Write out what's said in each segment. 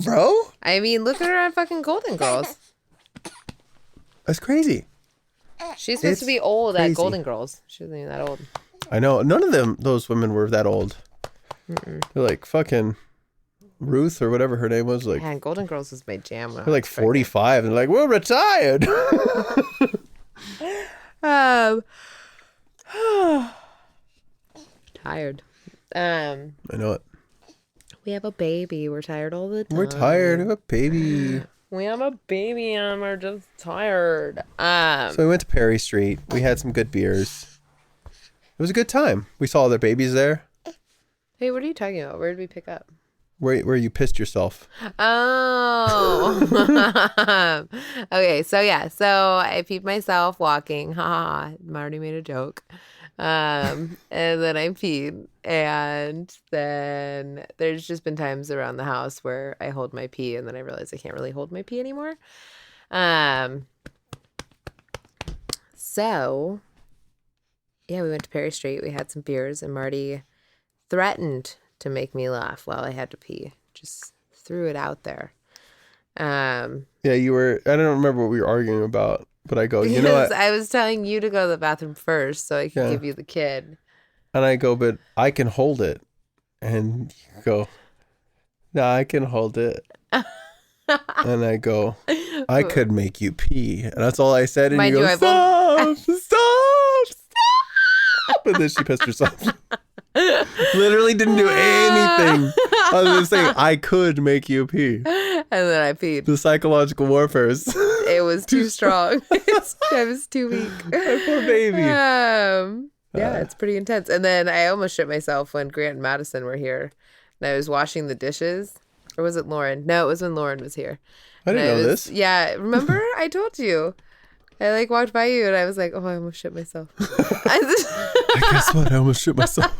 bro. I mean, look at her on fucking Golden Girls. That's crazy. She's supposed to be old at Golden Girls. She wasn't even that old. I know. None of those women were that old. They're like fucking Ruth or whatever her name was. Like, Man, Golden Girls was my jam. they're like 45. And they're like, we're retired. Tired. I know it. We have a baby. We're tired all the time. We're tired of a baby. We have a baby and we're just tired. So we went to Perry Street. We had some good beers. It was a good time. We saw other babies there. Hey, what are you talking about? Where did we pick up? Where you pissed yourself. Oh. Okay, so yeah. So I peed myself walking. Ha. Marty made a joke. And then I peed. And then there's just been times around the house where I hold my pee and then I realize I can't really hold my pee anymore. So yeah, we went to Perry Street. We had some beers and Marty threatened to make me laugh while I had to pee. Just threw it out there. Yeah, you were, I don't remember what we were arguing about, but I go, you know what? I was telling you to go to the bathroom first so I could give you the kid. And I go, but I can hold it. And you go, no, I can hold it. And I go, I could make you pee. And that's all I said. And you go, stop. And then she pissed herself. Literally didn't do anything other than saying, I could make you pee. And then I peed. The psychological warfare is... It was too strong. I was too weak. My poor baby. Yeah, it's pretty intense. And then I almost shit myself when Grant and Madison were here. And I was washing the dishes. Or was it Lauren? No, it was when Lauren was here. I didn't know this. Yeah, remember? I told you. I walked by you and I was like, oh, I almost shit myself. I guess what? I almost shit myself.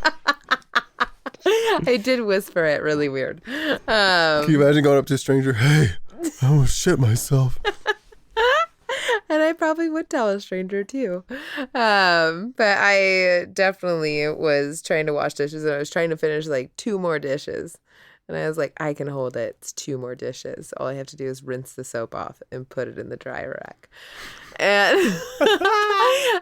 I did whisper it really weird. Can you imagine going up to a stranger? Hey, I almost shit myself. And I probably would tell a stranger too. But I definitely was trying to wash dishes and I was trying to finish like 2 more dishes. And I was like, I can hold it. It's 2 more dishes. All I have to do is rinse the soap off and put it in the dryer rack. And, and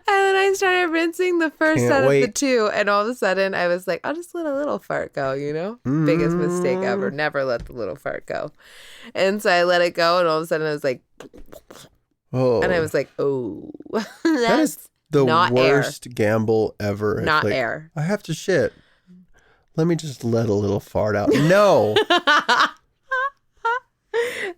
then I started rinsing the first out of the 2. And all of a sudden I was like, I'll just let a little fart go, you know? Biggest mistake ever. Never let the little fart go. And so I let it go. And all of a sudden I was like, oh. And I was like, oh, that is the worst air. Gamble ever. Not like, air. I have to shit. Let me just let a little fart out. No.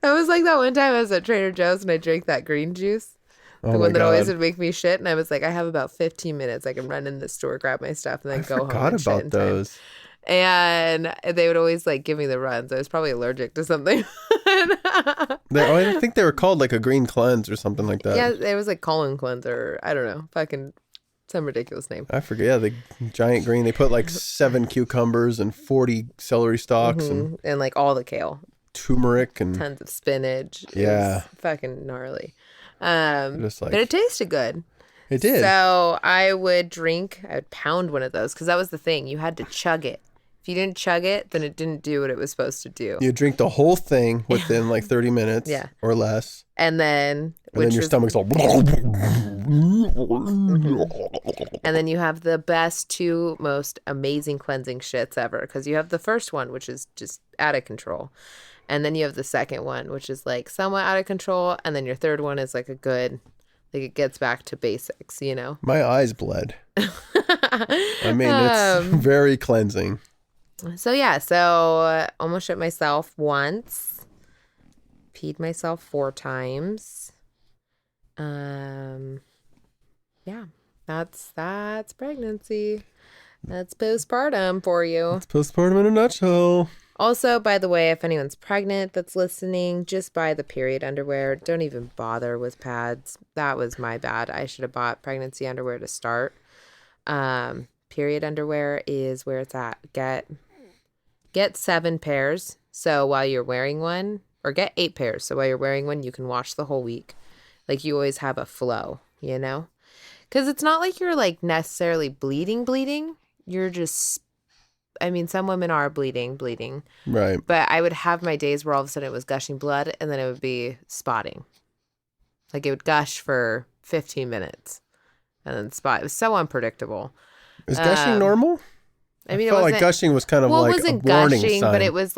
That was like that one time I was at Trader Joe's and I drank that green juice. The one that always would make me shit. And I was like, I have about 15 minutes. I can run in the store, grab my stuff, and then go home. I forgot about those. And they would always like give me the runs. I was probably allergic to something. I think they were called like a green cleanse or something like that. Yeah, it was like colon cleanser. I don't know. Fucking some ridiculous name. I forget. Yeah, the giant green. They put like 7 cucumbers and 40 celery stalks and like all the kale, turmeric and tons of spinach. Yeah, fucking gnarly. But it tasted good. It did. So I would pound one of those because that was the thing. You had to chug it. If you didn't chug it, then it didn't do what it was supposed to do. You drink the whole thing within like 30 minutes or less. And then your stomach's all... And then you have the best 2 most amazing cleansing shits ever. Because you have the first one, which is just out of control. And then you have the second one, which is like somewhat out of control. And then your third one is like a good... Like it gets back to basics, you know? My eyes bled. I mean, it's very cleansing. So yeah, almost shit myself once. Peed myself 4 times. Yeah, that's pregnancy. That's postpartum for you. It's postpartum in a nutshell. Also, by the way, if anyone's pregnant that's listening, just buy the period underwear. Don't even bother with pads. That was my bad. I should have bought pregnancy underwear to start. Period underwear is where it's at. Get 7 pairs. So while you're wearing one, or get 8 pairs. So while you're wearing one, you can wash the whole week. Like you always have a flow, you know? Because it's not like you're like necessarily bleeding. You're just I mean, some women are bleeding, Right. but I would have my days where all of a sudden it was gushing blood and then it would be spotting. Like it would gush for 15 minutes and then spot. It was so unpredictable. Is gushing normal? I mean, I felt like gushing was kind of like it wasn't a warning gushing, sign. but it was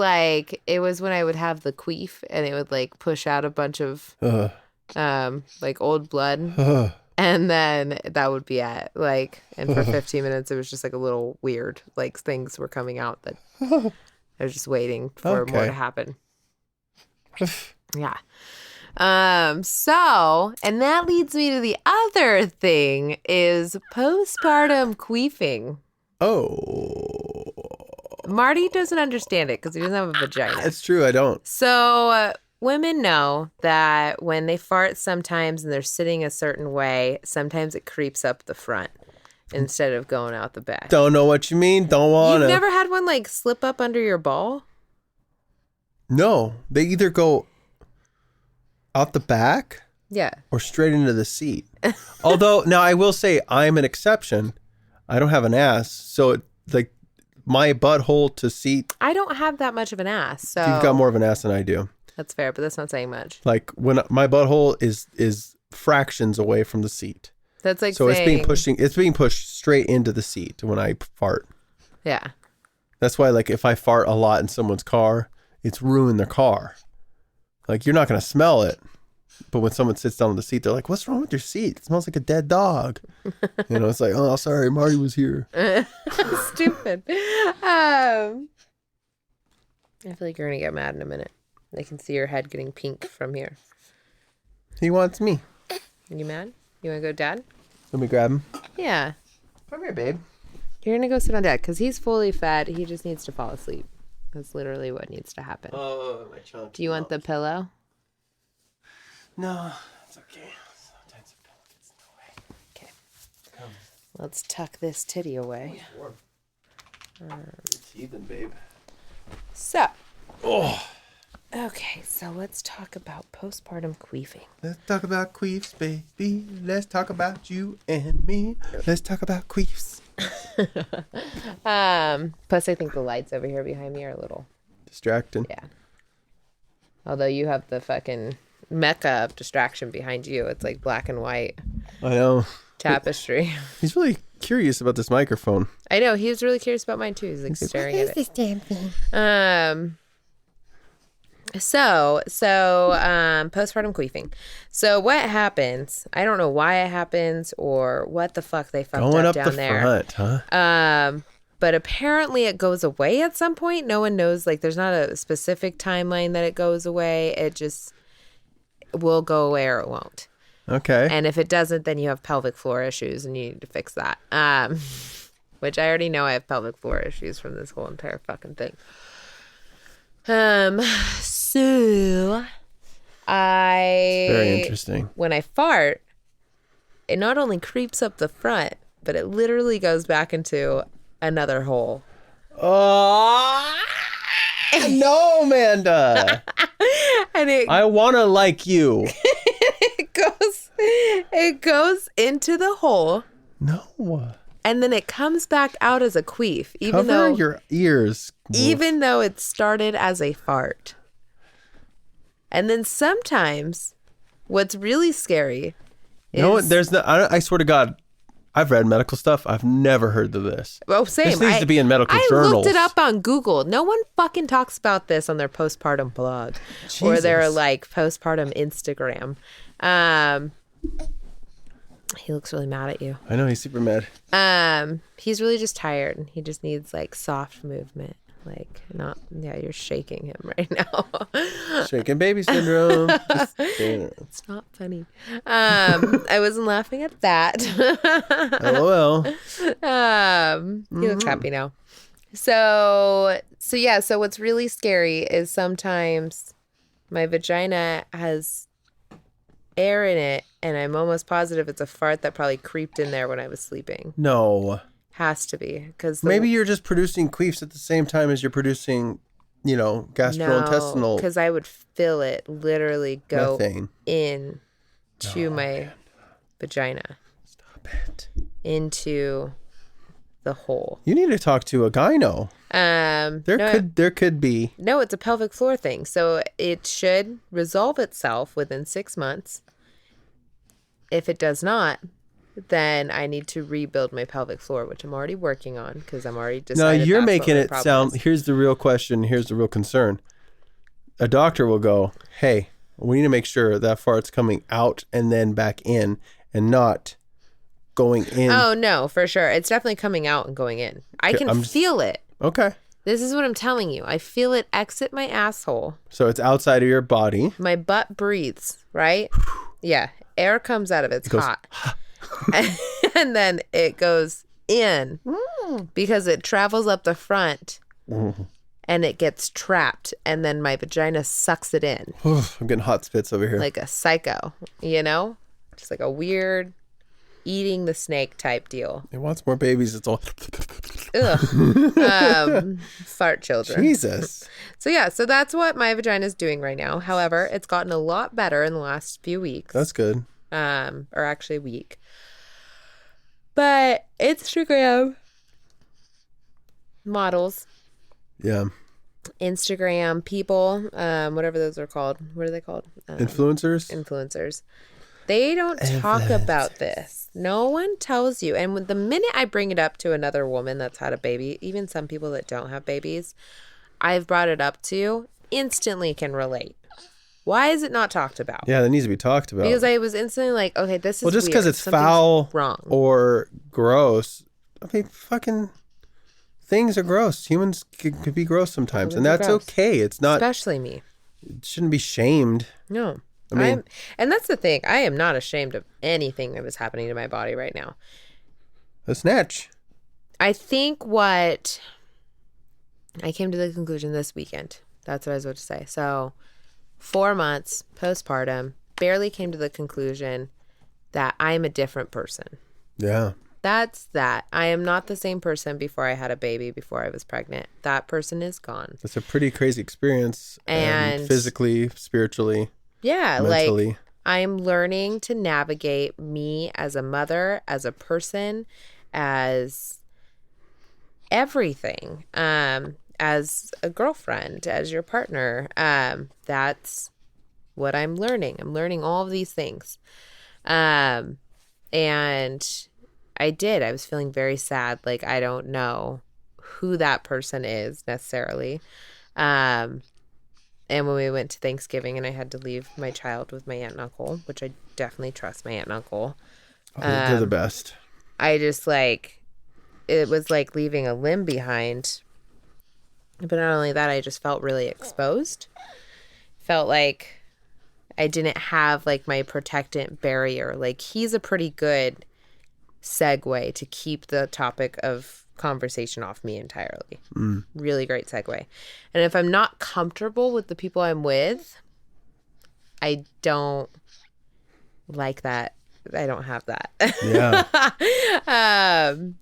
when I would have the queef and it would like push out a bunch of like old blood. And then that would be it. Like, and for 15 minutes, it was just like a little weird, like things were coming out that I was just waiting for more to happen. Yeah. So, and that leads me to the other thing is postpartum queefing. Oh. Marty doesn't understand it because he doesn't have a vagina. It's true. I don't. So, women know that when they fart sometimes and they're sitting a certain way, sometimes it creeps up the front instead of going out the back. Don't know what you mean. Don't want to. You've never had one like slip up under your ball? No. They either go out the back or straight into the seat. Although, now I will say I'm an exception. I don't have an ass. So, like, my butthole to seat. I don't have that much of an ass. So You've got more of an ass than I do. That's fair, but that's not saying much. Like when my butthole is fractions away from the seat. That's like so saying... it's being pushed straight into the seat when I fart. Yeah. That's why like if I fart a lot in someone's car, it's ruined their car. Like you're not gonna smell it, but when someone sits down in the seat, they're like, "What's wrong with your seat? It smells like a dead dog." You know, it's like, "Oh, sorry, Marty was here." Stupid. I feel like you're gonna get mad in a minute. I can see your head getting pink from here. He wants me. You mad? You want to go, Dad? Let me grab him. Yeah. Come here, babe. You're going to go sit on Dad because he's fully fed. He just needs to fall asleep. That's literally what needs to happen. Oh, my chunk. Do you want the pillow? No, it's okay. Sometimes the pillow gets in the way. Okay. Come. Let's tuck this titty away. It's heathen, babe. So. Oh. Okay, so let's talk about postpartum queefing. Let's talk about queefs, baby. Let's talk about you and me. Let's talk about queefs. Plus I think the lights over here behind me are a little distracting. Yeah. Although you have the fucking mecca of distraction behind you. It's like black and white. I know. Tapestry. He's really curious about this microphone. I know. He was really curious about mine too. He's like staring at it. What is this damn thing? So, postpartum queefing. So what happens? I don't know why it happens or what the fuck they fucked Going up up down the there. Front, huh? But apparently it goes away at some point. No one knows. Like, there's not a specific timeline that it goes away. It just will go away or it won't. Okay. And if it doesn't, then you have pelvic floor issues and you need to fix that. Which I already know I have pelvic floor issues from this whole entire fucking thing. So It's very interesting. When I fart, it not only creeps up the front, but it literally goes back into another hole. Oh no, Amanda! And I want to like you. It goes into the hole. No. And then it comes back out as a queef, Cover your ears. Even though it started as a fart. And then sometimes, what's really scary is... No, there's no... I swear to God, I've read medical stuff. I've never heard of this. Oh, same. This needs to be in medical journals. I looked it up on Google. No one fucking talks about this on their postpartum blog. Jesus. Or their, like, postpartum Instagram. He looks really mad at you. I know, he's super mad. He's really just tired. He just needs like soft movement. Like you're shaking him right now. Shaking baby syndrome. It's not funny. I wasn't laughing at that. LOL. He looks happy now. So what's really scary is sometimes my vagina has air in it, and I'm almost positive it's a fart that probably creeped in there when I was sleeping. No. Has to be. Because maybe you're just producing queefs at the same time as you're producing, gastrointestinal. No, because I would feel it literally go methane. in to my vagina. Stop it. Into the hole. You need to talk to a gyno. There could be. No, it's a pelvic floor thing. So it should resolve itself within 6 months. If it does not, then I need to rebuild my pelvic floor, which I'm already working on because I'm already decided. Now you're that's making what my it problem sound. is. Here's the real question. Here's the real concern. A doctor will go, "Hey, we need to make sure that fart's coming out and then back in, and not going in." Oh no, for sure, it's definitely coming out and going in. I Okay, can feel it. Okay. This is what I'm telling you. I feel it exit my asshole. So it's outside of your body. My butt breathes, right? Yeah. Air comes out of it. It's hot. And then it goes in because it travels up the front and it gets trapped. And then my vagina sucks it in. I'm getting hot spits over here. Like a psycho, you know? Just like a weird eating the snake type deal. It wants more babies. It's all. Ugh. Fart children. Jesus. So yeah, so that's what my vagina is doing right now. However, it's gotten a lot better in the last few weeks. That's good. Or actually a week. But Instagram models, Yeah. Instagram people, whatever those are called. What are they called? Influencers. Influencers. They don't talk about this. No one tells you. And the minute I bring it up to another woman that's had a baby, even some people that don't have babies, I've brought it up to, instantly can relate. Why is it not talked about? Yeah, that needs to be talked about. Because I was instantly like, okay, this is well, just because weird. it's Something's foul wrong. or gross. I mean, fucking things are gross. Humans could be gross sometimes, and Humans are that's gross. okay. It's not. Especially me. It shouldn't be shamed. No. I mean, and that's the thing. I am not ashamed of anything that was happening to my body right now. a snatch. I think what I came to the conclusion this weekend. That's what I was about to say. So 4 months postpartum, barely came to the conclusion that I'm a different person. Yeah. That's that. I am not the same person before I had a baby, before I was pregnant. That person is gone. It's a pretty crazy experience. And physically, spiritually, yeah, mentally. like I'm learning to navigate me as a mother, as a person, as everything, as a girlfriend, as your partner. That's what I'm learning. I'm learning all of these things. And I was feeling very sad. Like, I don't know who that person is necessarily. And when we went to Thanksgiving and I had to leave my child with my aunt and uncle, which I definitely trust my aunt and uncle. Oh, they're the best. I just it was like leaving a limb behind. But not only that, I just felt really exposed. Felt like I didn't have like my protectant barrier. Like, he's a pretty good segue to keep the topic of conversation off me entirely. Really great segue. And if I'm not comfortable with the people I'm with, I don't like that. I don't have that. Yeah. And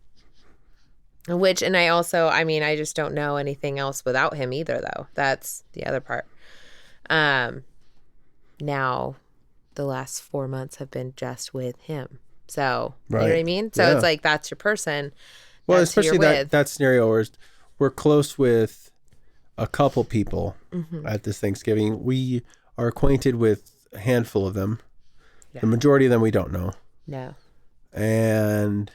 I also, I just don't know anything else without him either, though. That's the other part. Now, the last 4 months have been just with him. So, Right. You know what I mean? So It's like, that's your person. Well, That's who especially you're that, with. that scenario where we're close with a couple people Mm-hmm. at this Thanksgiving. We are acquainted with a handful of them. Yeah. The majority of them we don't know. No. And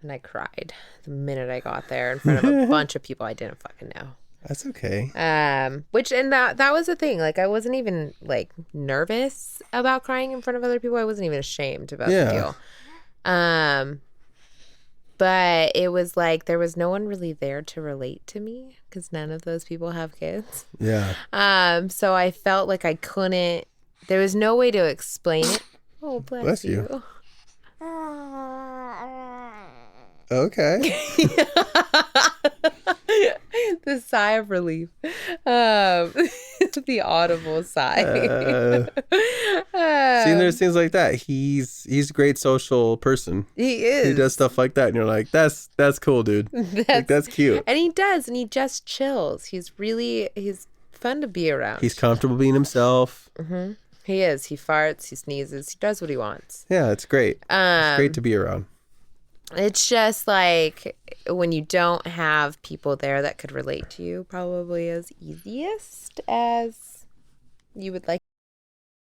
And I cried the minute I got there in front of a bunch of people I didn't fucking know. that's okay. And that was the thing. Like, I wasn't even like nervous about crying in front of other people. I wasn't even ashamed about the deal. But it was like there was no one really there to relate to me because none of those people have kids. Yeah. So I felt like I couldn't. There was no way to explain it. Oh, bless you. Okay. The sigh of relief. The audible sigh. Seeing there's things like that. He's a great social person. He is. He does stuff like that, and you're like, that's cool, dude. That's cute. And he does, and he just chills. He's fun to be around. He's comfortable being himself. He is. He farts, he sneezes, he does what he wants. Yeah, it's great. It's great to be around. It's just like when you don't have people there that could relate to you, probably as easiest as you would like